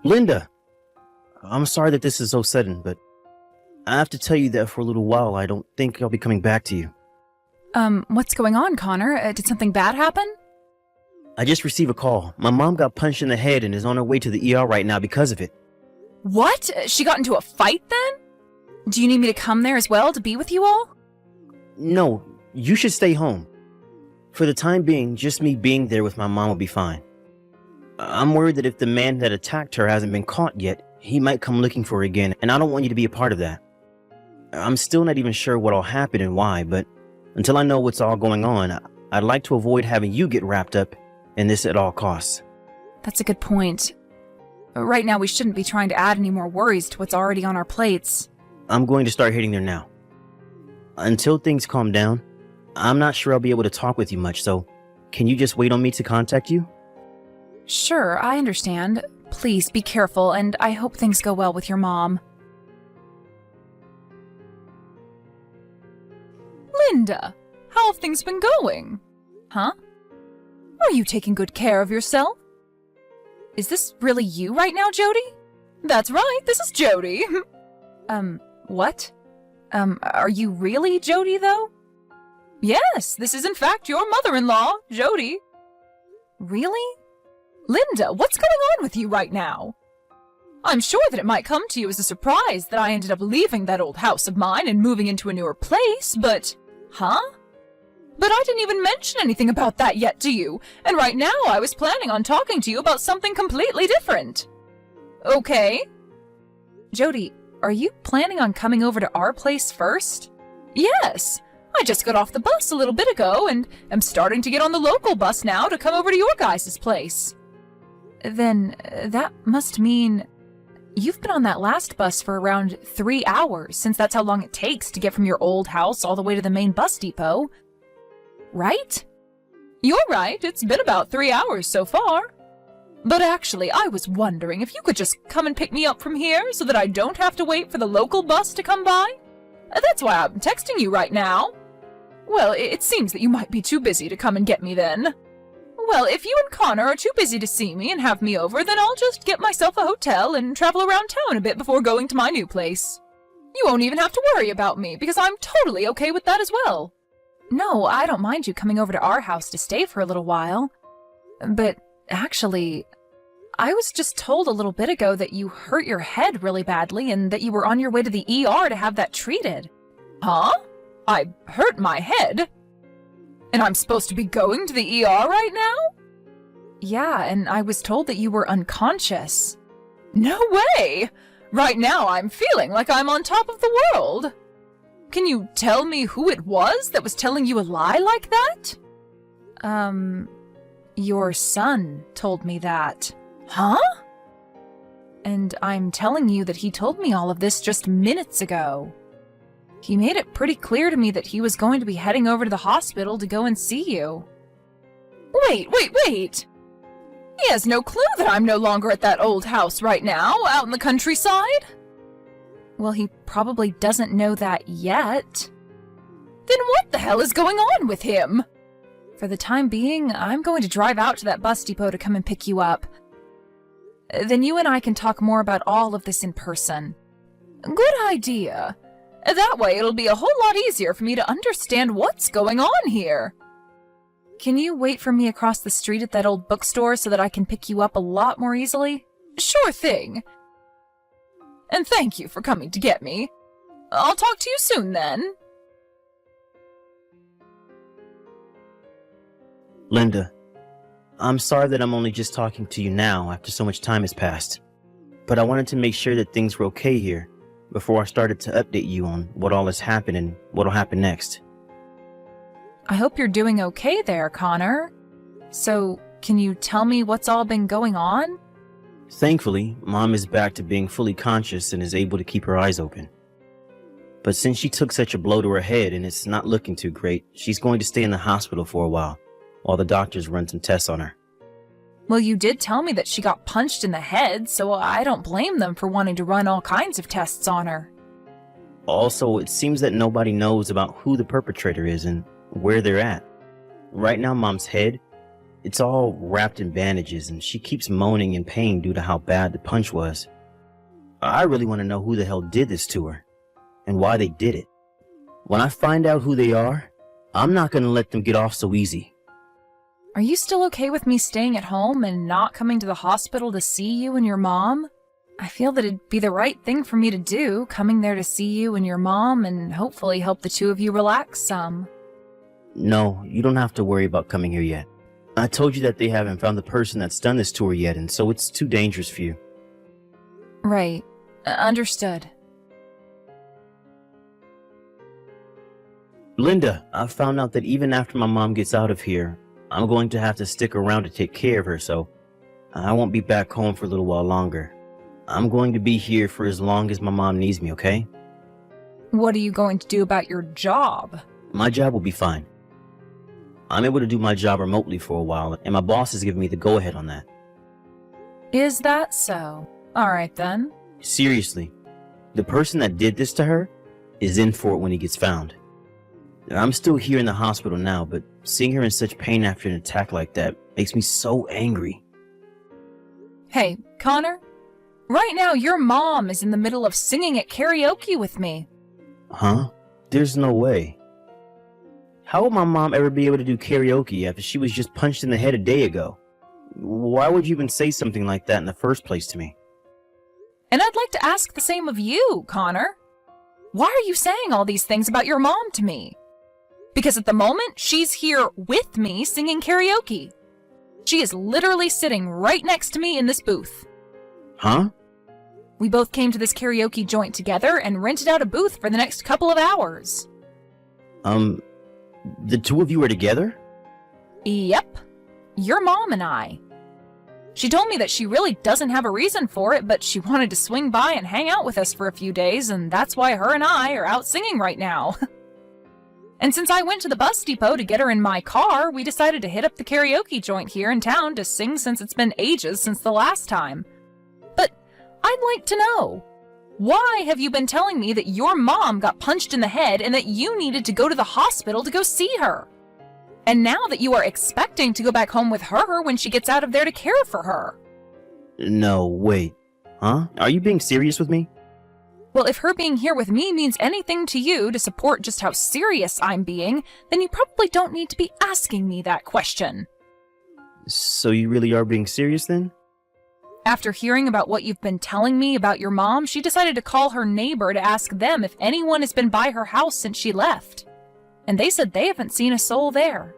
Linda, I'm sorry that this is so sudden, but I have to tell you that for a little while, I don't think I'll be coming back to you. What's going on, Connor? Did something bad happen? I just received a call. My mom got punched in the head and is on her way to the ER right now because of it. What? She got into a fight then? Do you need me to come there as well to be with you all? No, you should stay home. For the time being, just me being there with my mom will be fine. I'm worried that if the man that attacked her hasn't been caught yet, he might come looking for her again, and I don't want you to be a part of that. I'm still not even sure what'll happen and why, but until I know what's all going on, I'd like to avoid having you get wrapped up in this at all costs. That's a good point. Right now, we shouldn't be trying to add any more worries to what's already on our plates. I'm going to start hitting there now. Until things calm down, I'm not sure I'll be able to talk with you much, so can you just wait on me to contact you? Sure, I understand. Please be careful, and I hope things go well with your mom. Linda, how have things been going? Huh? Are you taking good care of yourself? Is this really you right now, Jody? That's right, this is Jody. What? Are you really Jody, though? Yes, this is in fact your mother-in-law, Jody. Really? Linda, what's going on with you right now? I'm sure that it might come to you as a surprise that I ended up leaving that old house of mine and moving into a newer place, but... Huh? But I didn't even mention anything about that yet to you, and right now I was planning on talking to you about something completely different. Okay. Jody, are you planning on coming over to our place first? Yes. I just got off the bus a little bit ago and am starting to get on the local bus now to come over to your guys' place. Then that must mean you've been on that last bus for around 3 hours, since that's how long it takes to get from your old house all the way to the main bus depot. Right? You're right, it's been about 3 hours so far. But actually, I was wondering if you could just come and pick me up from here so that I don't have to wait for the local bus to come by. That's why I'm texting you right now. Well, it seems that you might be too busy to come and get me then. Well, if you and Connor are too busy to see me and have me over, then I'll just get myself a hotel and travel around town a bit before going to my new place. You won't even have to worry about me, because I'm totally okay with that as well. No, I don't mind you coming over to our house to stay for a little while. But actually, I was just told a little bit ago that you hurt your head really badly and that you were on your way to the ER to have that treated. Huh? I hurt my head? And I'm supposed to be going to the ER right now? Yeah, and I was told that you were unconscious. No way! Right now I'm feeling like I'm on top of the world. Can you tell me who it was that was telling you a lie like that? Your son told me that. Huh? And I'm telling you that he told me all of this just minutes ago. He made it pretty clear to me that he was going to be heading over to the hospital to go and see you. Wait! He has no clue that I'm no longer at that old house right now, out in the countryside? Well, he probably doesn't know that yet. Then what the hell is going on with him? For the time being, I'm going to drive out to that bus depot to come and pick you up. Then you and I can talk more about all of this in person. Good idea. That way it'll be a whole lot easier for me to understand what's going on here. Can you wait for me across the street at that old bookstore so that I can pick you up a lot more easily? Sure thing. And thank you for coming to get me. I'll talk to you soon then. Linda, I'm sorry that I'm only just talking to you now after so much time has passed, but I wanted to make sure that things were okay here before I started to update you on what all has happened and what'll happen next. I hope you're doing okay there, Connor. So, can you tell me what's all been going on? Thankfully, Mom is back to being fully conscious and is able to keep her eyes open. But since she took such a blow to her head and it's not looking too great, she's going to stay in the hospital for a while the doctors run some tests on her. Well, you did tell me that she got punched in the head, so I don't blame them for wanting to run all kinds of tests on her. Also, it seems that nobody knows about who the perpetrator is and where they're at. Right now, Mom's head, It's all wrapped in bandages, and she keeps moaning in pain due to how bad the punch was. I really want to know who the hell did this to her, and why they did it. When I find out who they are, I'm not going to let them get off so easy. Are you still okay with me staying at home and not coming to the hospital to see you and your mom? I feel that it'd be the right thing for me to do, coming there to see you and your mom and hopefully help the two of you relax some. No, you don't have to worry about coming here yet. I told you that they haven't found the person that's done this to her yet, and so it's too dangerous for you. Right. Understood. Linda, I found out that even after my mom gets out of here, I'm going to have to stick around to take care of her, so I won't be back home for a little while longer. I'm going to be here for as long as my mom needs me, okay? What are you going to do about your job? My job will be fine. I'm able to do my job remotely for a while, and my boss has given me the go-ahead on that. Is that so? Alright then. Seriously, the person that did this to her is in for it when he gets found. I'm still here in the hospital now, but seeing her in such pain after an attack like that makes me so angry. Hey, Connor? Right now, your mom is in the middle of singing at karaoke with me. Huh? There's no way. How would my mom ever be able to do karaoke after she was just punched in the head a day ago? Why would you even say something like that in the first place to me? And I'd like to ask the same of you, Connor. Why are you saying all these things about your mom to me? Because at the moment, she's here with me singing karaoke. She is literally sitting right next to me in this booth. Huh? We both came to this karaoke joint together and rented out a booth for the next couple of hours. The two of you are together? Yep. Your mom and I. She told me that she really doesn't have a reason for it, but she wanted to swing by and hang out with us for a few days, and that's why her and I are out singing right now. And since I went to the bus depot to get her in my car, we decided to hit up the karaoke joint here in town to sing since it's been ages since the last time. But I'd like to know, why have you been telling me that your mom got punched in the head and that you needed to go to the hospital to go see her? And now that you are expecting to go back home with her when she gets out of there to care for her. No, wait. Huh? Are you being serious with me? Well, if her being here with me means anything to you to support just how serious I'm being, then you probably don't need to be asking me that question. So you really are being serious then? After hearing about what you've been telling me about your mom, she decided to call her neighbor to ask them if anyone has been by her house since she left. And they said they haven't seen a soul there.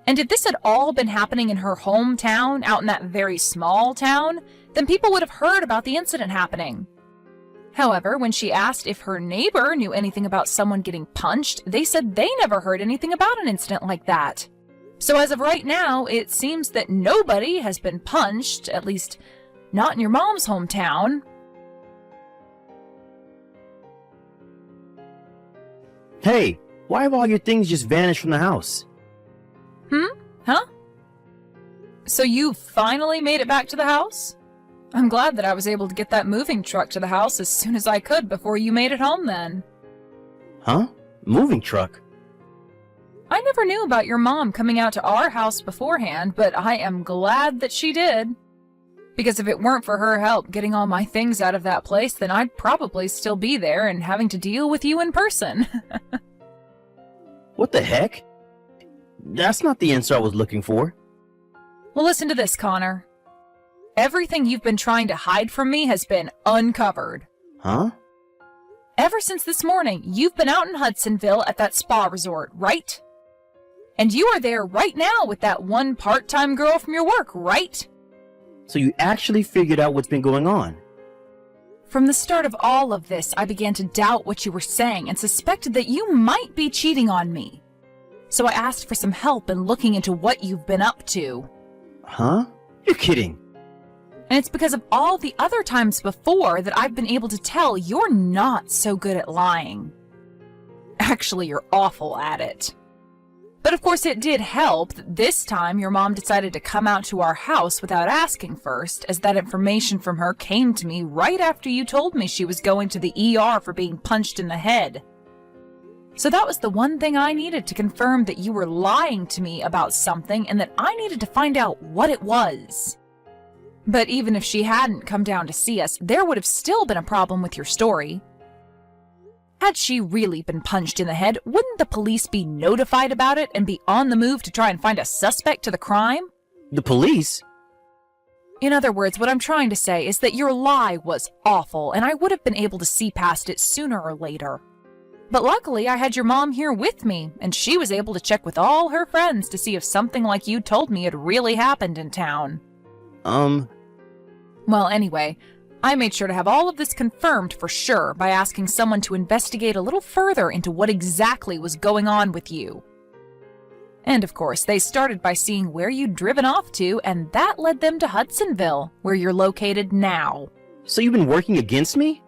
And if this had all been happening in her hometown, out in that very small town, then people would have heard about the incident happening. However, when she asked if her neighbor knew anything about someone getting punched, they said they never heard anything about an incident like that. So as of right now, it seems that nobody has been punched, at least not in your mom's hometown. Hey, why have all your things just vanished from the house? Huh? So you finally made it back to the house? I'm glad that I was able to get that moving truck to the house as soon as I could before you made it home then. Huh? Moving truck? I never knew about your mom coming out to our house beforehand, but I am glad that she did. Because if it weren't for her help getting all my things out of that place, then I'd probably still be there and having to deal with you in person. What the heck? That's not the answer I was looking for. Well, listen to this, Connor. Everything you've been trying to hide from me has been uncovered. Huh? Ever since this morning, you've been out in Hudsonville at that spa resort, right? And you are there right now with that one part-time girl from your work, right? So you actually figured out what's been going on? From the start of all of this, I began to doubt what you were saying and suspected that you might be cheating on me. So I asked for some help in looking into what you've been up to. Huh? You're kidding. And it's because of all the other times before that I've been able to tell you're not so good at lying. Actually, you're awful at it. But of course it did help that this time your mom decided to come out to our house without asking first, as that information from her came to me right after you told me she was going to the ER for being punched in the head. So that was the one thing I needed to confirm that you were lying to me about something and that I needed to find out what it was. But even if she hadn't come down to see us, there would have still been a problem with your story. Had she really been punched in the head, wouldn't the police be notified about it and be on the move to try and find a suspect to the crime? The police? In other words, what I'm trying to say is that your lie was awful, and I would have been able to see past it sooner or later. But luckily, I had your mom here with me, and she was able to check with all her friends to see if something like you told me had really happened in town. Well, anyway, I made sure to have all of this confirmed for sure by asking someone to investigate a little further into what exactly was going on with you. And of course, they started by seeing where you'd driven off to, and that led them to Hudsonville, where you're located now. So you've been working against me?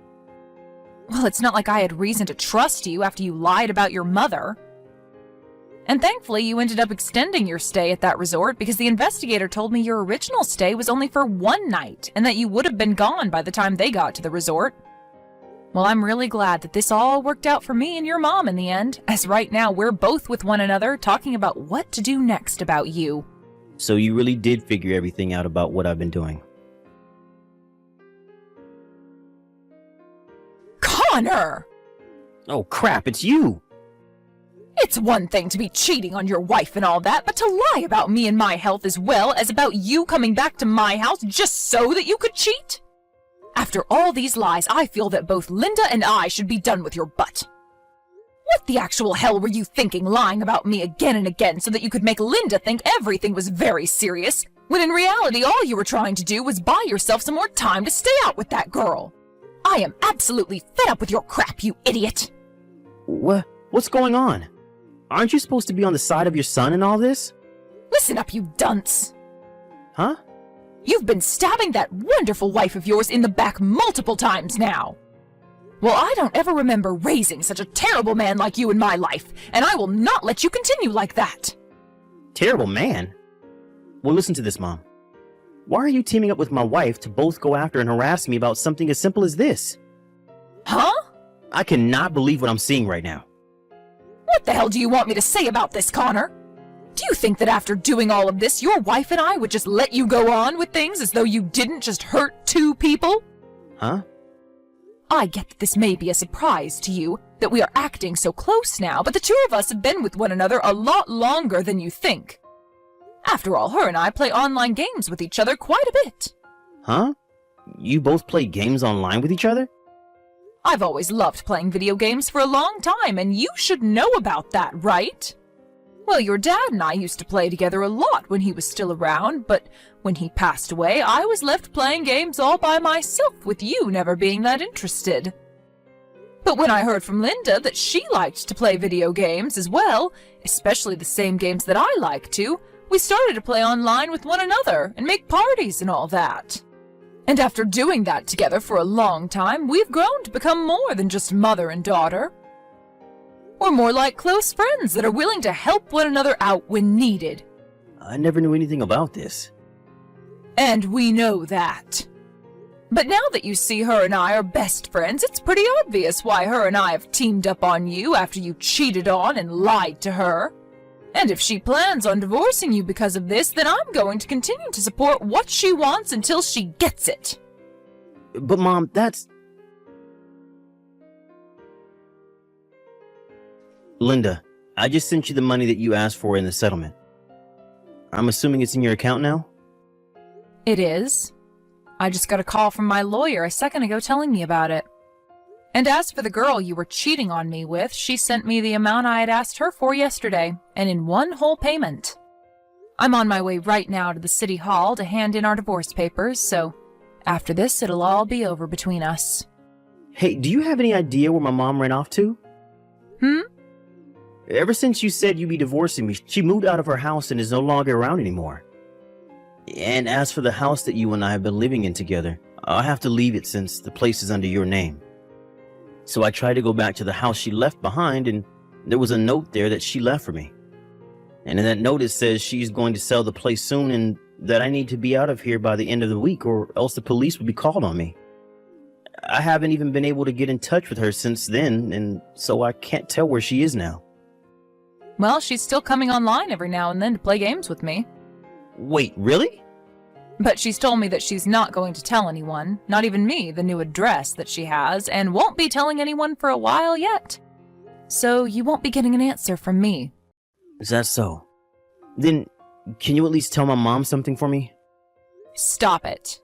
Well, it's not like I had reason to trust you after you lied about your mother. And thankfully, you ended up extending your stay at that resort because the investigator told me your original stay was only for one night and that you would have been gone by the time they got to the resort. Well, I'm really glad that this all worked out for me and your mom in the end, as right now we're both with one another talking about what to do next about you. So you really did figure everything out about what I've been doing. Connor! Oh crap, it's you! It's one thing to be cheating on your wife and all that, but to lie about me and my health as well as about you coming back to my house just so that you could cheat? After all these lies, I feel that both Linda and I should be done with your butt. What the actual hell were you thinking lying about me again and again so that you could make Linda think everything was very serious, when in reality all you were trying to do was buy yourself some more time to stay out with that girl? I am absolutely fed up with your crap, you idiot! What's going on? Aren't you supposed to be on the side of your son in all this? Listen up, you dunce! Huh? You've been stabbing that wonderful wife of yours in the back multiple times now. Well, I don't ever remember raising such a terrible man like you in my life, and I will not let you continue like that. Terrible man? Well, listen to this, Mom. Why are you teaming up with my wife to both go after and harass me about something as simple as this? Huh? I cannot believe what I'm seeing right now. What the hell do you want me to say about this, Connor? Do you think that after doing all of this, your wife and I would just let you go on with things as though you didn't just hurt two people? Huh? I get that this may be a surprise to you, that we are acting so close now, but the two of us have been with one another a lot longer than you think. After all, her and I play online games with each other quite a bit. Huh? You both play games online with each other? I've always loved playing video games for a long time, and you should know about that, right? Well, your dad and I used to play together a lot when he was still around, but when he passed away, I was left playing games all by myself with you never being that interested. But when I heard from Linda that she liked to play video games as well, especially the same games that I like to, we started to play online with one another and make parties and all that. And after doing that together for a long time, we've grown to become more than just mother and daughter. We're more like close friends that are willing to help one another out when needed. I never knew anything about this. And we know that. But now that you see her and I are best friends, it's pretty obvious why her and I have teamed up on you after you cheated on and lied to her. And if she plans on divorcing you because of this, then I'm going to continue to support what she wants until she gets it. But Mom, that's... Linda, I just sent you the money that you asked for in the settlement. I'm assuming it's in your account now? It is. I just got a call from my lawyer a second ago telling me about it. And as for the girl you were cheating on me with, she sent me the amount I had asked her for yesterday, and in one whole payment. I'm on my way right now to the city hall to hand in our divorce papers, so after this it'll all be over between us. Hey, do you have any idea where my mom ran off to? Ever since you said you'd be divorcing me, she moved out of her house and is no longer around anymore. And as for the house that you and I have been living in together, I'll have to leave it since the place is under your name. So I tried to go back to the house she left behind, and there was a note there that she left for me. And in that note it says she's going to sell the place soon and that I need to be out of here by the end of the week or else the police will be called on me. I haven't even been able to get in touch with her since then, and so I can't tell where she is now. Well, she's still coming online every now and then to play games with me. Wait, really? But she's told me that she's not going to tell anyone, not even me, the new address that she has, and won't be telling anyone for a while yet. So you won't be getting an answer from me. Is that so? Then, can you at least tell my mom something for me? Stop it.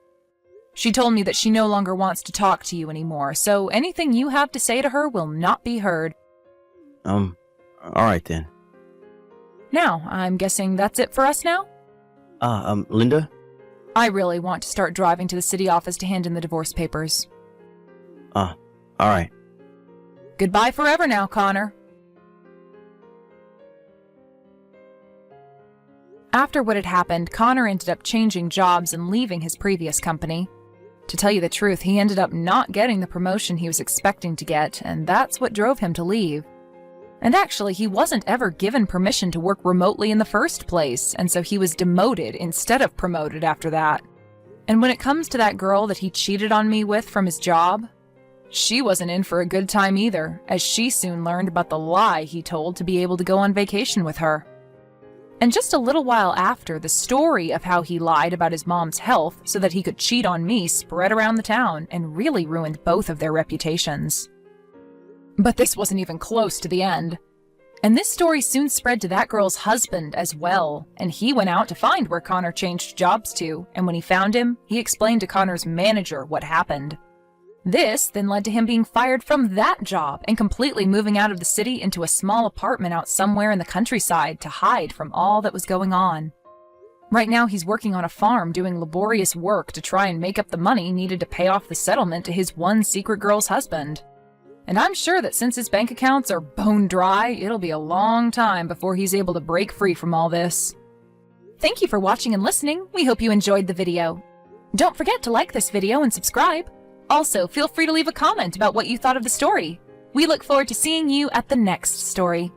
She told me that she no longer wants to talk to you anymore, so anything you have to say to her will not be heard. Alright then. Now, I'm guessing that's it for us now? Linda? I really want to start driving to the city office to hand in the divorce papers. Alright. Goodbye forever now, Connor. After what had happened, Connor ended up changing jobs and leaving his previous company. To tell you the truth, he ended up not getting the promotion he was expecting to get, and that's what drove him to leave. And actually, he wasn't ever given permission to work remotely in the first place, and so he was demoted instead of promoted after that. And when it comes to that girl that he cheated on me with from his job, she wasn't in for a good time either, as she soon learned about the lie he told to be able to go on vacation with her. And just a little while after, the story of how he lied about his mom's health so that he could cheat on me spread around the town and really ruined both of their reputations. But this wasn't even close to the end. And this story soon spread to that girl's husband as well, and he went out to find where Connor changed jobs to, and when he found him, he explained to Connor's manager what happened. This then led to him being fired from that job and completely moving out of the city into a small apartment out somewhere in the countryside to hide from all that was going on. Right now, he's working on a farm doing laborious work to try and make up the money needed to pay off the settlement to his one secret girl's husband. And I'm sure that since his bank accounts are bone dry, it'll be a long time before he's able to break free from all this. Thank you for watching and listening. We hope you enjoyed the video. Don't forget to like this video and subscribe. Also, feel free to leave a comment about what you thought of the story. We look forward to seeing you at the next story.